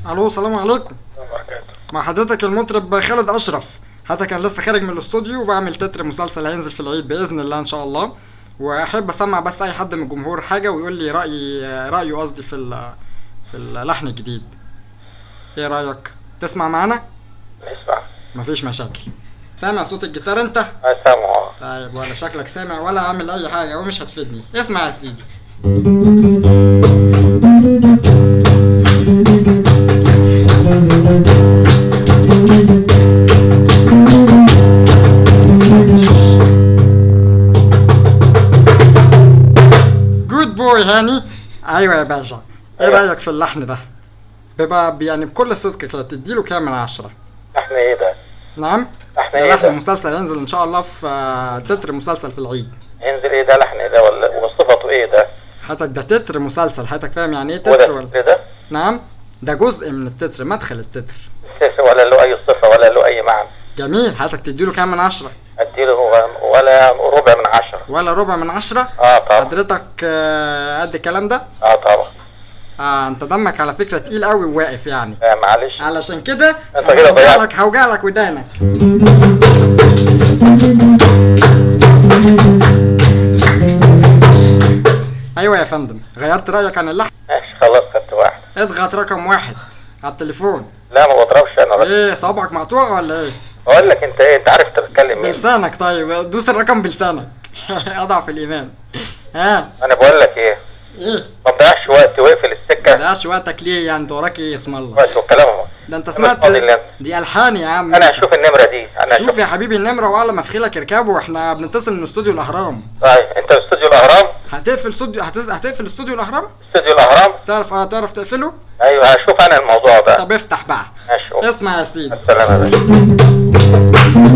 الو، السلام عليكم. مع حضرتك المطرب خالد اشرف. حضرتك انا لسه خارج من الاستوديو وبعمل تتر مسلسل هينزل في العيد باذن الله ان شاء الله. واحب اسمع بس اي حد من الجمهور حاجه ويقول لي رايه قصدي في اللحن الجديد. ايه رايك تسمع معانا؟ نسمع. مفيش مشاكل. سامع صوت الجيتار انت؟ سامعه. طيب ولا شكلك سامع ولا عامل اي حاجه ومش هتفيدني. اسمع يا سيدي. جود بوي هاني. ايوه يا باشا. ايه رايك في اللحن ده؟ بيبقى يعني بكل صدق كده تديله كام من 10؟ لحن ايه ده؟ نعم؟ لحن ايه ده؟ لحن مسلسل هينزل ان شاء الله في تتر مسلسل في العيد. ينزل ايه ده؟ لحن ايه ده وصفته ايه ده؟ حضرتك ده تتر مسلسل، حضرتك فاهم يعني ايه تتر ولا؟ ايه ده؟ نعم؟ ده جزء من التتر، مدخل التتر. ولا له اي صفة ولا له اي معنى. جميل. حضرتك تديله كام من 10؟ اديله ولا ربع من 10. ولا ربع من 10؟ طبعا. حضرتك قد الكلام ده؟ طبعا. انت دمك على فكرة تقيل قوي وواقف يعني. معلش. علشان كده انت كده ضيعت. هوجع لك ودانك. ايوه يا فندم، غيرت رايك عن اللحن؟ ماشي خلاص، خدت واحد. اضغط رقم 1 على التليفون. لا ما بضربش انا بس. ايه صوابعك مقطوع ولا ايه؟ بقول لك انت ايه، انت عارف انت بتتكلم مين؟ بلسانك. طيب دوس الرقم بلسانك. اضعف الايمان. ها انا بقول لك ايه ما تضيعش وقت واقفل السكه. ما تضيعش وقتك ليه يعني؟ انت وراك ايه اسم الله؟ بس والكلام ده انت سمعت دي الحان يا عم. انا هشوف النمره دي. انا شوف يا حبيبي النمره وعلى ما في لك اركبه، واحنا بنتصل من استوديو الاهرام. طيب انت في استوديو الاهرام؟ هتقفل استوديو الاهرام؟ استوديو الاهرام تعرف تقفله؟ ايوه هشوف انا الموضوع ده. طب افتح بقى. ماشي. اسمع يا سيدي. السلام يا باشا.